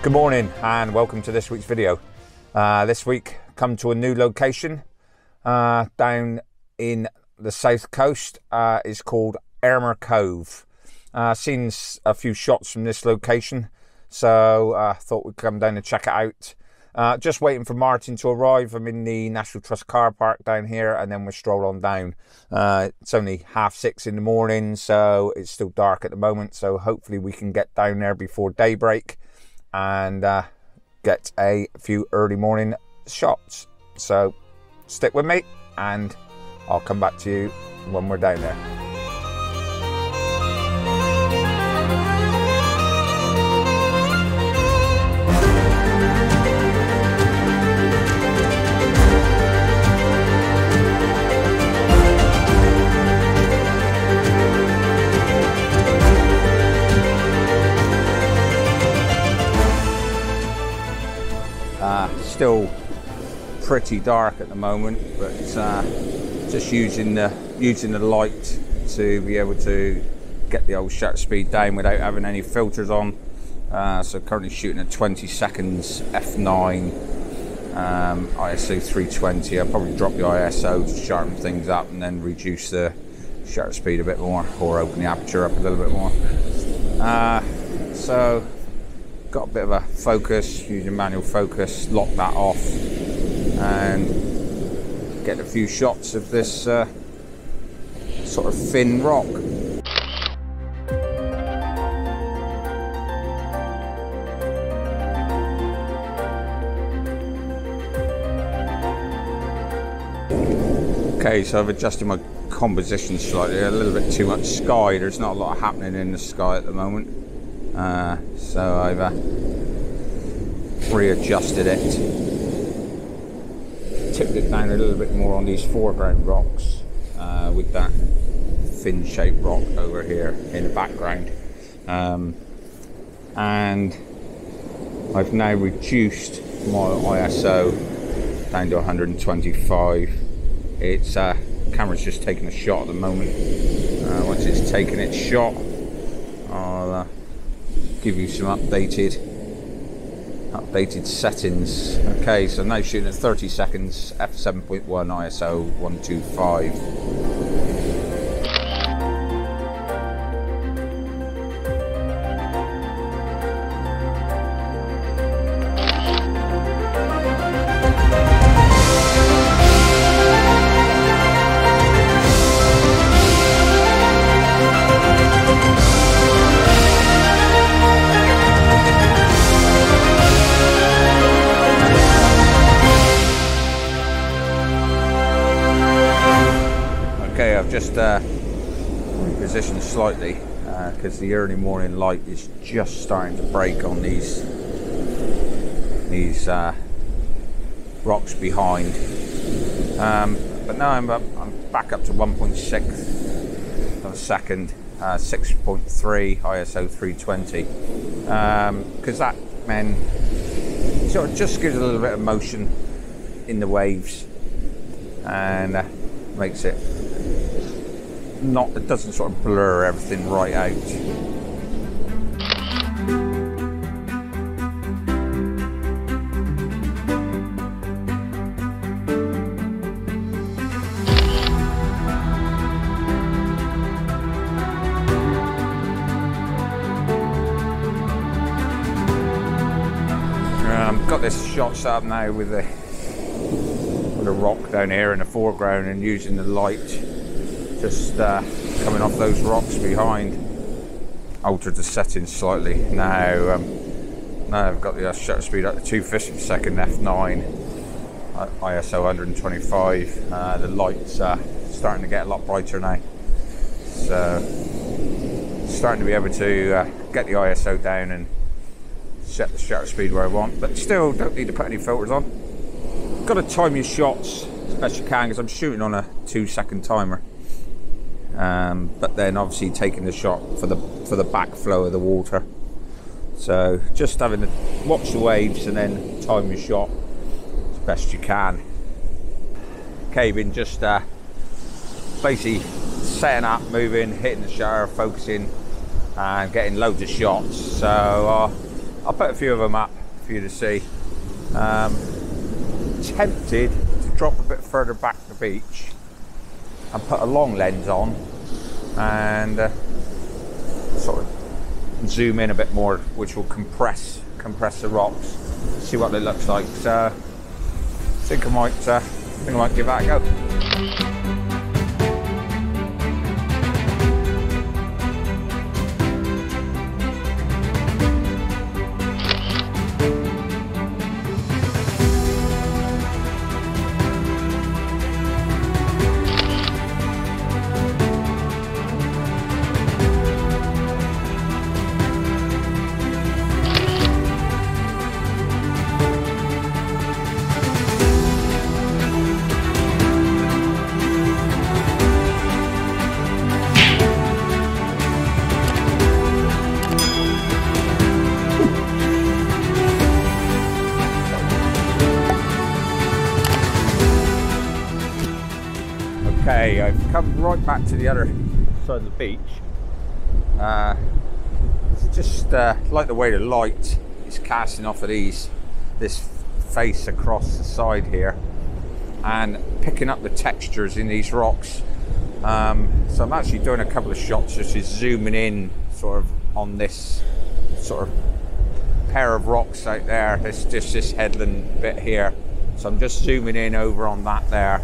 Good morning and welcome to this week's video. This week come to a new location down in the south coast. It's called Ayrmer Cove. Seen a few shots from this location, so thought we'd come down and check it out. Just waiting for Martin to arrive. I'm in the National Trust car park down here, and then we'll stroll on down. It's only 6:30 in the morning, so it's still dark at the moment, so hopefully we can get down there before daybreak and get a few early morning shots. So stick with me and I'll come back to you when we're down there. Still pretty dark at the moment, but just using the light to be able to get the old shutter speed down without having any filters on. So currently shooting at 20 seconds f9, ISO 320. I'll probably drop the ISO to sharpen things up and then reduce the shutter speed a bit more, or open the aperture up a little bit more. So got a bit of a focus, using manual focus, lock that off and get a few shots of this sort of thin rock. Okay, so I've adjusted my composition slightly, a little bit too much sky. There's not a lot happening in the sky at the moment. So I've readjusted it, tipped it down a little bit more on these foreground rocks with that fin shaped rock over here in the background, and I've now reduced my ISO down to 125. It's camera's just taking a shot at the moment. Once it's taken its shot, I'll give you some updated settings. Okay, so now shooting at 30 seconds, f7.1, ISO 125. I've just repositioned slightly because the early morning light is just starting to break on these rocks behind. But now I'm back up to 1.6 of a second, 6.3 ISO 320, because that then sort of just gives a little bit of motion in the waves and makes it it doesn't sort of blur everything right out. Got this shot set up now with a rock down here in the foreground, and using the light just coming off those rocks behind. Altered the settings slightly. Now I've got the shutter speed up to 250 per second, f9, ISO 125. The light's starting to get a lot brighter now, so starting to be able to get the ISO down and set the shutter speed where I want, but still don't need to put any filters on. Got to time your shots as best you can because I'm shooting on a 2-second timer. But then obviously taking the shot for the backflow of the water. So just having to watch the waves and then time your shot as best you can. Okay, been just basically setting up, moving, hitting the shutter, focusing and getting loads of shots. So I'll put a few of them up for you to see. Tempted to drop a bit further back the beach and put a long lens on and sort of zoom in a bit more, which will compress the rocks, see what it looks like. So I think I might give that a go. Okay, I've come right back to the other side of the beach. It's just like the way the light is casting off of this face across the side here and picking up the textures in these rocks. So I'm actually doing a couple of shots just zooming in sort of on this sort of pair of rocks out there. It's just this headland bit here. So I'm just zooming in over on that there.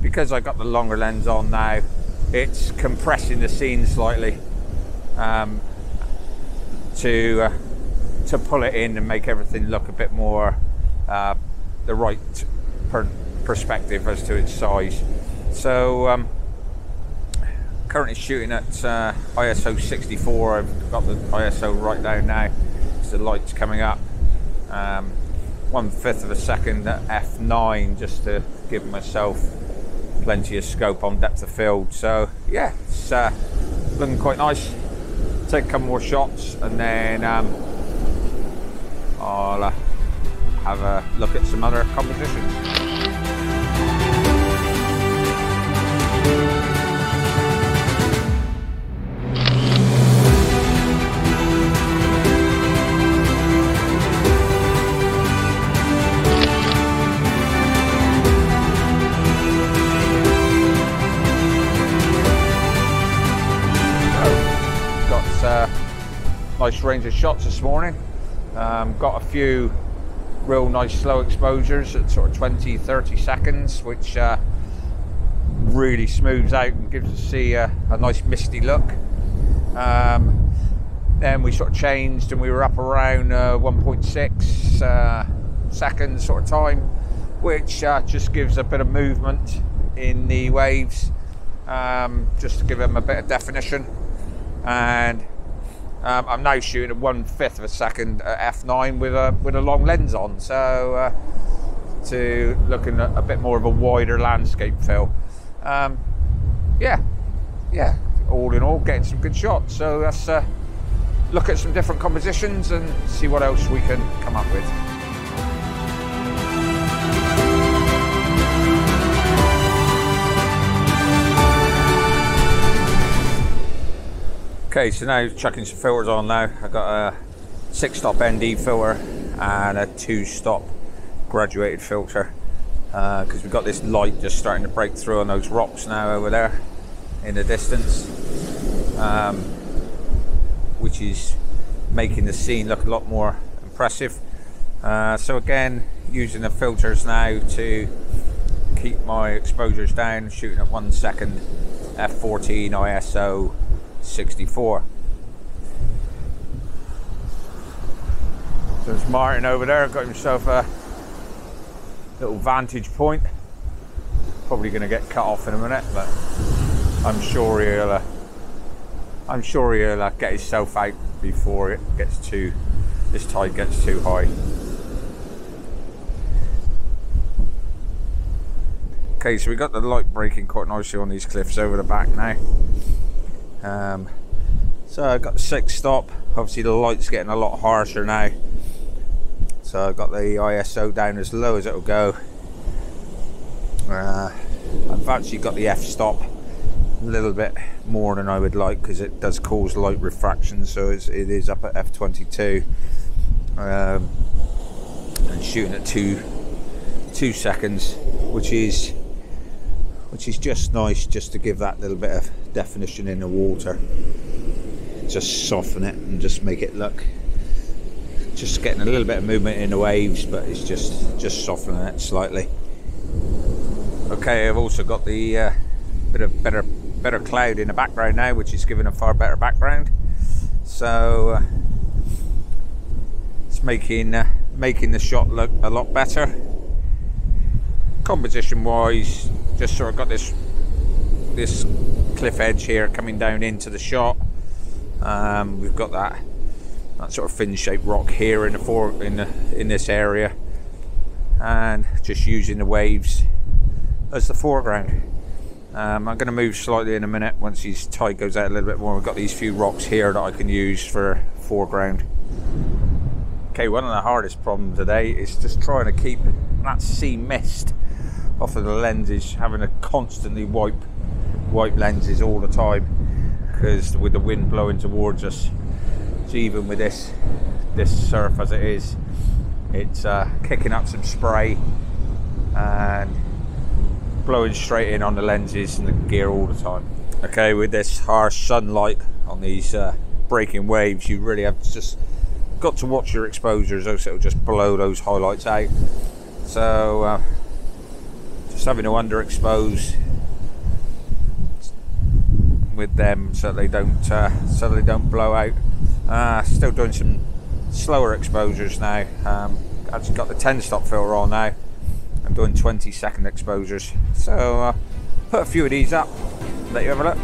Because I got the longer lens on now, it's compressing the scene slightly to pull it in and make everything look a bit more the right perspective as to its size. So currently shooting at ISO 64. I've got the ISO right down now because the light's coming up. 1/5 of a second at f9 just to give myself plenty of scope on depth of field. So yeah, it's looking quite nice. Take a couple more shots and then I'll have a look at some other compositions. Nice range of shots this morning. Got a few real nice slow exposures at sort of 20-30 seconds, which really smooths out and gives the sea a nice misty look. Then we sort of changed and we were up around 1.6 seconds sort of time, which just gives a bit of movement in the waves, just to give them a bit of definition. And I'm now shooting at 1/5 of a second at f9 with a long lens on, so to looking at a bit more of a wider landscape feel. Yeah, all in all, getting some good shots. So let's look at some different compositions and see what else we can come up with. Okay, so now chucking some filters on now. I've got a 6-stop ND filter and a 2-stop graduated filter because we've got this light just starting to break through on those rocks now over there in the distance, which is making the scene look a lot more impressive. So again, using the filters now to keep my exposures down, shooting at 1 second, f14 ISO 64. So there's Martin over there, got himself a little vantage point. Probably going to get cut off in a minute, but I'm sure he'll get himself out before it gets this tide gets too high. Okay, so we got the light breaking quite nicely on these cliffs over the back now. So I've got the 6-stop. Obviously the light's getting a lot harsher now, so I've got the ISO down as low as it'll go. I've actually got the f-stop little bit more than I would like because it does cause light refraction, so it is up at f22 and shooting at 2 seconds, which is just nice, just to give that little bit of definition in the water, just soften it and just make it look, just getting a little bit of movement in the waves, but it's just softening it slightly. Okay, I've also got the bit of better cloud in the background now, which is giving a far better background, so it's making the shot look a lot better. Composition wise, just sort of got this cliff edge here coming down into the shot. We've got that sort of fin shaped rock here in this area, and just using the waves as the foreground. I'm going to move slightly in a minute once his tide goes out a little bit more. We've got these few rocks here that I can use for foreground. Okay, one of the hardest problems today is just trying to keep that sea mist off of the lenses, having to constantly wipe lenses all the time, because with the wind blowing towards us, so even with this surf as it is, it's kicking up some spray and blowing straight in on the lenses and the gear all the time. Okay, with this harsh sunlight on these breaking waves, you really have just got to watch your exposures, else it'll just blow those highlights out. So just having to underexpose with them so they don't blow out. Still doing some slower exposures now. Actually got the 10-stop filter on now. I'm doing 20-second exposures. So put a few of these up, let you have a look.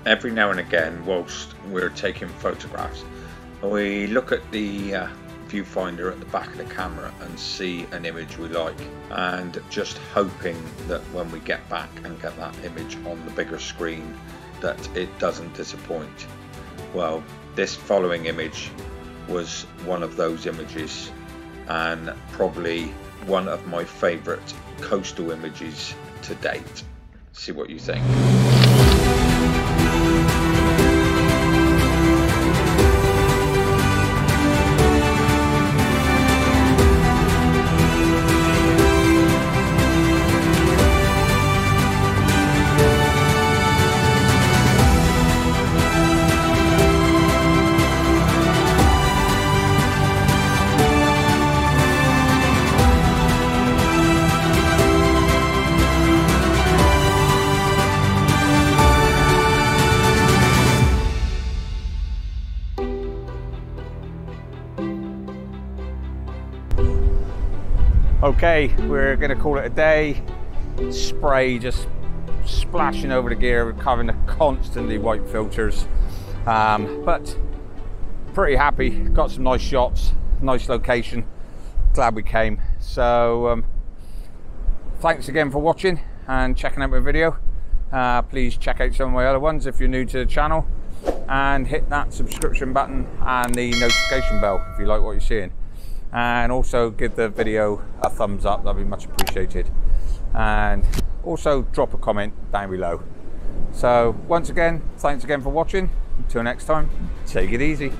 Every now and again, whilst we're taking photographs, we look at the viewfinder at the back of the camera and see an image we like, and just hoping that when we get back and get that image on the bigger screen, that it doesn't disappoint. Well, this following image was one of those images, and probably one of my favourite coastal images to date. See what you think. Okay, we're going to call it a day. Spray just splashing over the gear. We're having to constantly wipe filters, but pretty happy. Got some nice shots, nice location. Glad we came. So thanks again for watching and checking out my video. Please check out some of my other ones if you're new to the channel, and hit that subscription button and the notification bell if you like what you're seeing. And also give the video a thumbs up, that'd be much appreciated. And also drop a comment down below. So once again, thanks again for watching. Until next time, take it easy.